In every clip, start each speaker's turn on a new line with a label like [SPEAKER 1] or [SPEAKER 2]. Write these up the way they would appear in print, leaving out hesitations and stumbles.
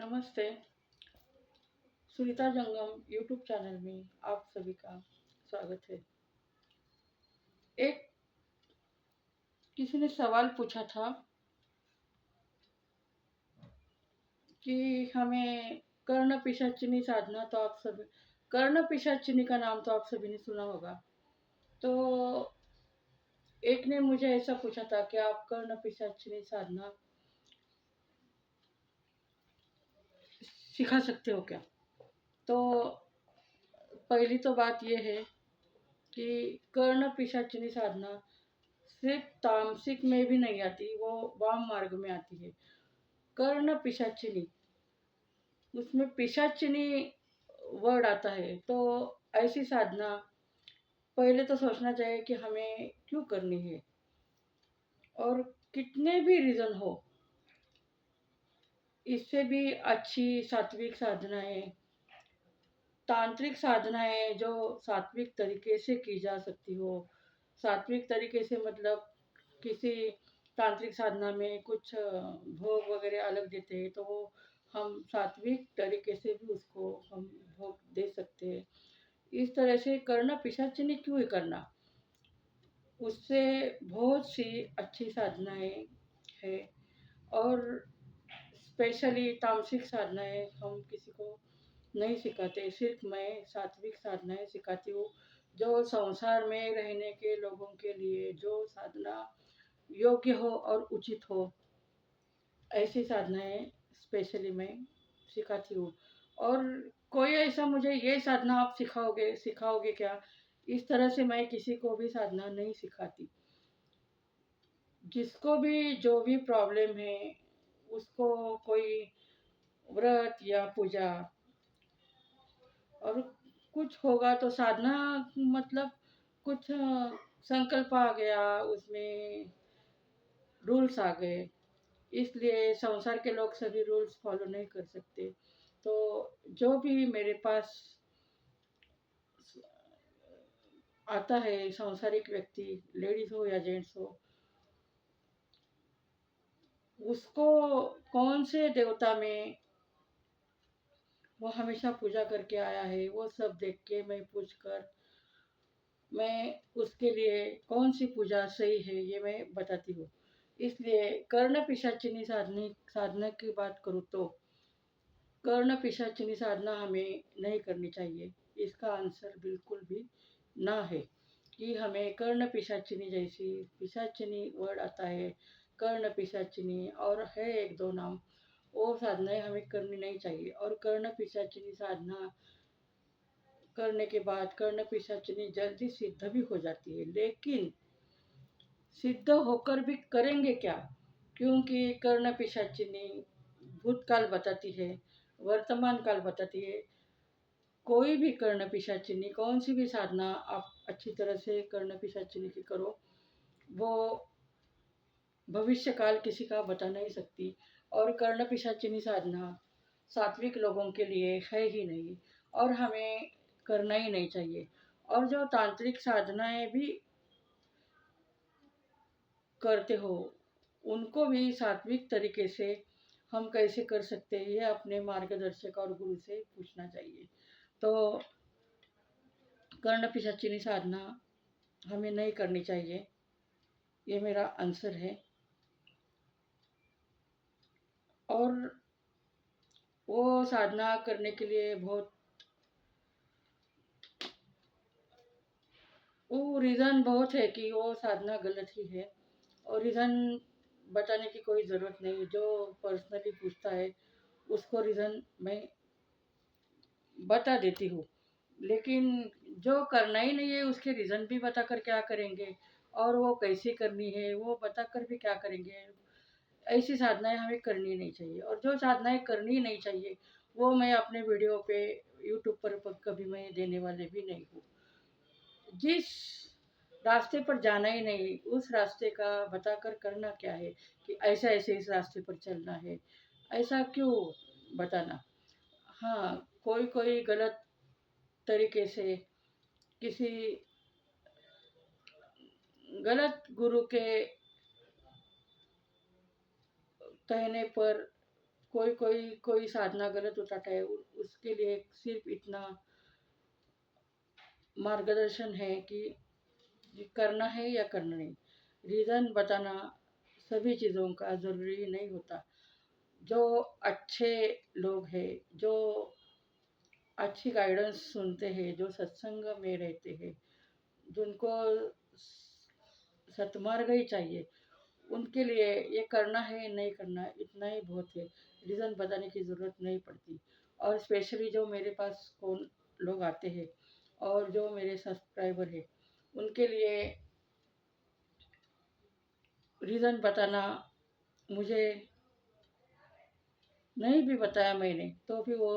[SPEAKER 1] नमस्ते। सुनीता जंगम YouTube channel में आप सभी का स्वागत है। एक किसी ने सवाल पूछा था कि हमें कर्ण पिशाचिनी साधना, तो आप सभी कर्ण पिशाचिनी का नाम तो आप सभी ने सुना होगा। तो एक ने मुझे ऐसा पूछा था कि आप कर्ण पिशाचिनी साधना सिखा सकते हो क्या। तो पहली तो बात यह है कि कर्ण पिशाचिनी साधना सिर्फ तामसिक में भी नहीं आती, वो वाम मार्ग में आती है। कर्ण पिशाचिनी, उसमें पिशाचिनी वर्ड आता है। तो ऐसी साधना पहले तो सोचना चाहिए कि हमें क्यों करनी है, और कितने भी रीज़न हो, इससे भी अच्छी सात्विक साधनाएं, तांत्रिक साधनाएं जो सात्विक तरीके से की जा सकती हो। सात्विक तरीके से मतलब किसी तांत्रिक साधना में कुछ भोग वगैरह अलग देते हैं, तो वो हम सात्विक तरीके से भी उसको हम भोग दे सकते हैं। इस तरह से करना पिशाचिनी क्यों ही करना, उससे बहुत सी अच्छी साधनाएं है। और स्पेशली तामसिक साधनाएं हम किसी को नहीं सिखाते, सिर्फ मैं सात्विक साधनाएं सिखाती हूँ, जो संसार में रहने के लोगों के लिए जो साधना योग्य हो और उचित हो, ऐसी साधनाएं स्पेशली मैं सिखाती हूँ। और कोई ऐसा मुझे ये साधना आप सिखाओगे सिखाओगे क्या, इस तरह से मैं किसी को भी साधना नहीं सिखाती। जिसको भी जो भी प्रॉब्लम है, उसको कोई व्रत या पूजा और कुछ होगा तो साधना, मतलब कुछ संकल्प आ गया, उसमें रूल्स आ गए, इसलिए संसार के लोग सभी रूल्स फॉलो नहीं कर सकते। तो जो भी मेरे पास आता है सांसारिक व्यक्ति, लेडीज हो या जेंट्स हो, उसको कौन से देवता में वो हमेशा पूजा करके आया है, वो सब देख के मैं पूछ कर मैं उसके लिए कौन सी पूजा सही है ये मैं बताती हूँ। इसलिए कर्ण पिशाचिनी साधना की बात करूँ तो कर्ण पिशाचिनी साधना हमें नहीं करनी चाहिए। इसका आंसर बिल्कुल भी ना है कि हमें कर्ण पिशाचिनी जैसी, पिशाचिनी वर्ड आता है, कर्ण पिशाचिनी और है एक दो नाम, वो साधनाएं हमें करनी नहीं चाहिए। और कर्ण पिशाचिनी साधना करने के बाद कर्ण पिशाचिनी जल्दी सिद्ध भी हो जाती है, लेकिन सिद्ध होकर भी करेंगे क्या, क्योंकि कर्ण पिशाचिनी भूतकाल बताती है, वर्तमान काल बताती है। कोई भी कर्ण पिशाचिनी, कौन सी भी साधना आप अच्छी तरह से कर्ण पिशाचिनी की करो, वो भविष्य काल किसी का बता नहीं सकती। और कर्ण पिशाचिनी साधना सात्विक लोगों के लिए है ही नहीं, और हमें करना ही नहीं चाहिए। और जो तांत्रिक साधनाएं भी करते हो, उनको भी सात्विक तरीके से हम कैसे कर सकते हैं, ये अपने मार्गदर्शक और गुरु से पूछना चाहिए। तो कर्ण पिशाचिनी साधना हमें नहीं करनी चाहिए, ये मेरा आंसर है। और वो साधना करने के लिए बहुत वो रीज़न बहुत है कि वो साधना गलत ही है, और रीज़न बताने की कोई ज़रूरत नहीं। जो पर्सनली पूछता है उसको रीज़न मैं बता देती हूँ, लेकिन जो करना ही नहीं है उसके रीज़न भी बताकर क्या करेंगे, और वो कैसे करनी है वो बताकर भी क्या करेंगे। ऐसी साधनाएं हमें करनी नहीं चाहिए, और जो साधनाएं करनी नहीं चाहिए वो मैं अपने वीडियो पे यूट्यूब पर कभी मैं देने वाले भी नहीं हूँ। जिस रास्ते पर जाना ही नहीं, उस रास्ते का बताकर करना क्या है कि ऐसा ऐसे इस रास्ते पर चलना है, ऐसा क्यों बताना। हाँ, कोई कोई गलत तरीके से किसी गलत गुरु के कहने पर कोई कोई कोई साधना गलत उठाता है, उसके लिए सिर्फ इतना मार्गदर्शन है कि ये करना है या करना नहीं। रीज़न बताना सभी चीज़ों का ज़रूरी नहीं होता। जो अच्छे लोग हैं, जो अच्छी गाइडेंस सुनते हैं, जो सत्संग में रहते हैं, जिनको सतमार्ग ही चाहिए, उनके लिए ये करना है नहीं करना इतना ही बहुत है। रीज़न बताने की ज़रूरत नहीं पड़ती। और स्पेशली जो मेरे पास कौन लोग आते हैं और जो मेरे सब्सक्राइबर हैं, उनके लिए रीज़न बताना, मुझे नहीं भी बताया मैंने तो भी वो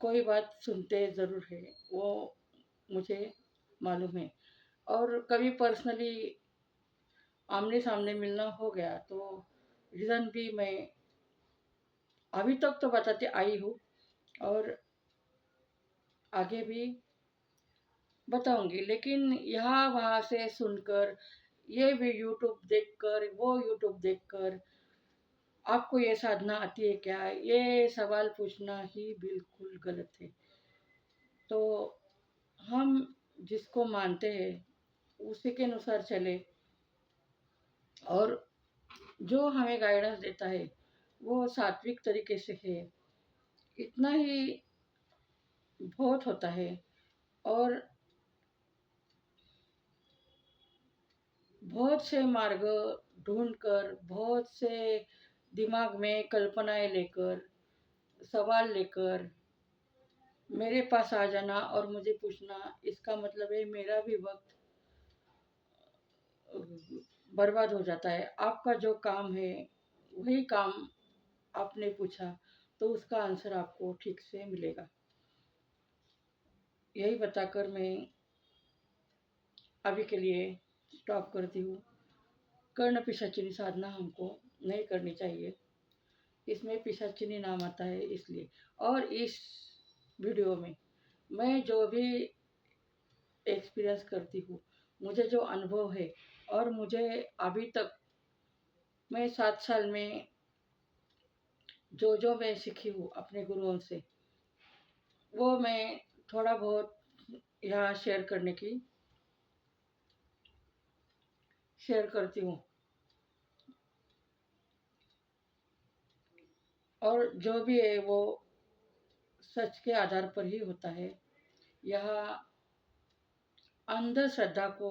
[SPEAKER 1] कोई बात सुनते ज़रूर है, वो मुझे मालूम है। और कभी पर्सनली आमने सामने मिलना हो गया तो रीज़न भी मैं अभी तक तो बताते आई हूँ, और आगे भी बताऊंगी। लेकिन यहाँ वहाँ से सुनकर, ये भी यूट्यूब देखकर, वो यूट्यूब देखकर आपको ये साधना आती है क्या, ये सवाल पूछना ही बिल्कुल गलत है। तो हम जिसको मानते हैं उसी के अनुसार चले, और जो हमें गाइडेंस देता है वो सात्विक तरीके से है, इतना ही बहुत होता है। और बहुत से मार्ग ढूंढकर, बहुत से दिमाग में कल्पनाएं लेकर, सवाल लेकर मेरे पास आ जाना और मुझे पूछना, इसका मतलब है मेरा भी वक्त बर्बाद हो जाता है। आपका जो काम है वही काम आपने पूछा तो उसका आंसर आपको ठीक से मिलेगा। यही बताकर मैं अभी के लिए स्टॉप करती हूँ। कर्ण पिशाचिनी साधना हमको नहीं करनी चाहिए, इसमें पिशाचिनी नाम आता है इसलिए। और इस वीडियो में मैं जो भी एक्सपीरियंस करती हूँ, मुझे जो अनुभव है, और मुझे अभी तक मैं 7 साल में जो मैं सीखी हूँ अपने गुरुओं से, वो मैं थोड़ा बहुत यहाँ शेयर करती हूँ। और जो भी है वो सच के आधार पर ही होता है। यहाँ अंधश्रद्धा को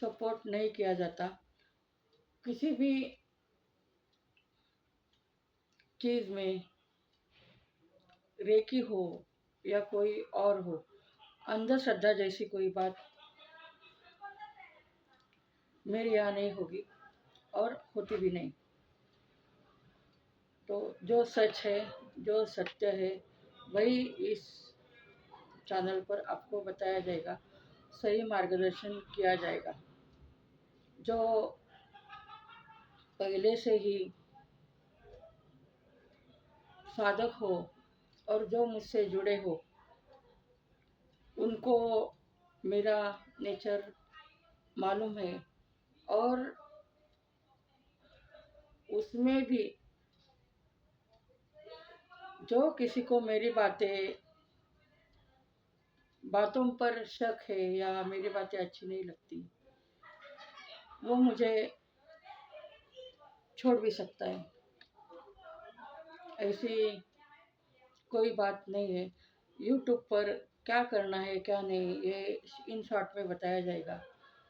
[SPEAKER 1] सपोर्ट नहीं किया जाता। किसी भी चीज़ में, रेकी हो या कोई और हो, अंधश्रद्धा जैसी कोई बात मेरे यहाँ नहीं होगी और होती भी नहीं। तो जो सच है, जो सत्य है, वही इस चैनल पर आपको बताया जाएगा, सही मार्गदर्शन किया जाएगा। जो पहले से ही साधक हो और जो मुझसे जुड़े हो, उनको मेरा नेचर मालूम है। और उसमें भी जो किसी को मेरी बातों पर शक है या मेरी बातें अच्छी नहीं लगती, वो मुझे छोड़ भी सकता है। ऐसी कोई बात नहीं है। यूट्यूब पर क्या करना है क्या नहीं, ये इन शॉर्ट में बताया जाएगा।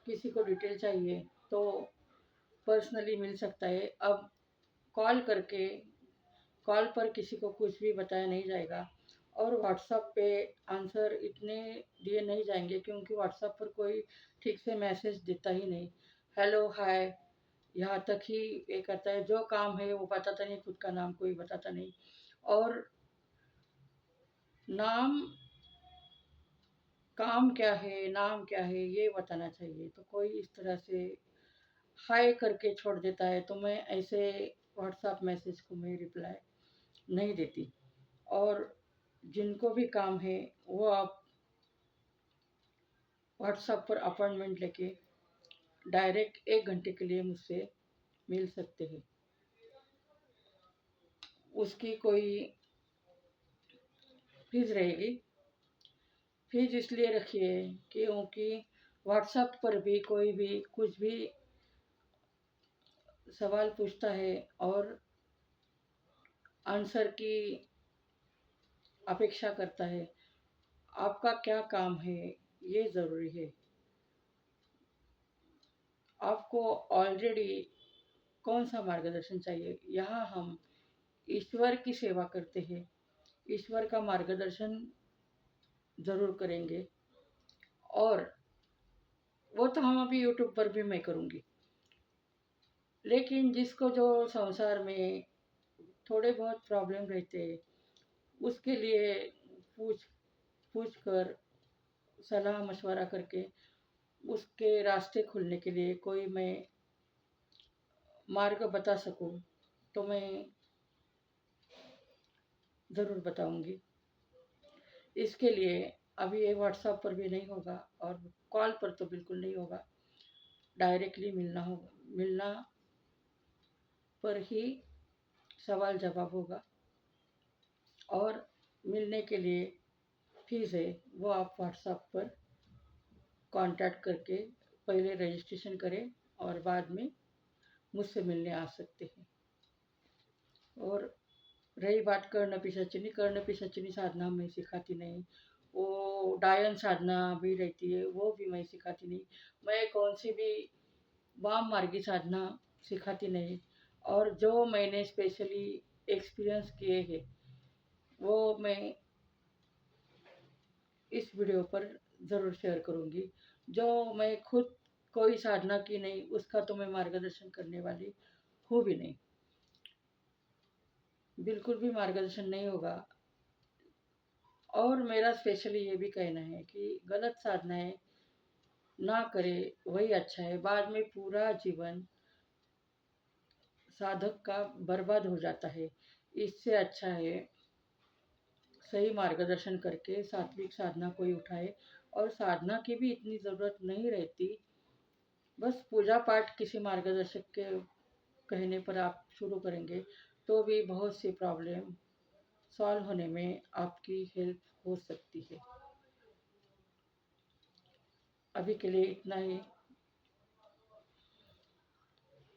[SPEAKER 1] किसी को डिटेल चाहिए तो पर्सनली मिल सकता है। अब कॉल करके, कॉल पर किसी को कुछ भी बताया नहीं जाएगा, और व्हाट्सएप पे आंसर इतने दिए नहीं जाएंगे, क्योंकि व्हाट्सएप पर कोई ठीक से मैसेज देता ही नहीं। हेलो हाय यहाँ तक ही ये करता है, जो काम है वो बताता नहीं, खुद का नाम कोई बताता नहीं। और नाम, काम क्या है, नाम क्या है, ये बताना चाहिए। तो कोई इस तरह से हाय करके छोड़ देता है, तो मैं ऐसे व्हाट्सएप मैसेज को मैं रिप्लाई नहीं देती। और जिनको भी काम है वो आप व्हाट्सएप पर अपॉइंटमेंट लेके डायरेक्ट 1 घंटे के लिए मुझसे मिल सकते हैं। उसकी कोई फीस रहेगी। फीस इसलिए रखिए क्योंकि व्हाट्सएप पर भी कोई भी कुछ भी सवाल पूछता है और आंसर की अपेक्षा करता है। आपका क्या काम है ये ज़रूरी है। आपको ऑलरेडी कौन सा मार्गदर्शन चाहिए। यहाँ हम ईश्वर की सेवा करते हैं। ईश्वर का मार्गदर्शन ज़रूर करेंगे और वो तो हम अभी यूट्यूब पर भी मैं करूँगी। लेकिन जिसको जो संसार में थोड़े बहुत प्रॉब्लम रहते हैं उसके लिए पूछ पूछ कर सलाह मशवरा करके उसके रास्ते खुलने के लिए कोई मैं मार्ग बता सकूं तो मैं ज़रूर बताऊंगी। इसके लिए अभी ये व्हाट्सएप पर भी नहीं होगा और कॉल पर तो बिल्कुल नहीं होगा। डायरेक्टली मिलना होगा। मिलना पर ही सवाल जवाब होगा और मिलने के लिए फीस है वो आप व्हाट्सएप पर कांटेक्ट करके पहले रजिस्ट्रेशन करें और बाद में मुझसे मिलने आ सकते हैं। और रही बात कर्ण पिशाचिनी साधना मैं सिखाती नहीं। वो डायन साधना भी रहती है वो भी मैं सिखाती नहीं। मैं कौन सी भी वाम मार्गी साधना सिखाती नहीं। और जो मैंने स्पेशली एक्सपीरियंस किए हैं वो मैं इस वीडियो पर ज़रूर शेयर करूँगी। जो मैं खुद कोई साधना की नहीं उसका तो मैं मार्गदर्शन करने वाली हूँ भी नहीं। बिल्कुल भी मार्गदर्शन नहीं होगा। और मेरा स्पेशली ये भी कहना है कि गलत साधनाएं ना करे वही अच्छा है। बाद में पूरा जीवन साधक का बर्बाद हो जाता है। इससे अच्छा है सही मार्गदर्शन करके सात्विक साधना कोई उठाए। और साधना की भी इतनी ज़रूरत नहीं रहती। बस पूजा पाठ किसी मार्गदर्शक के कहने पर आप शुरू करेंगे तो भी बहुत सी प्रॉब्लम सॉल्व होने में आपकी हेल्प हो सकती है। अभी के लिए इतना ही।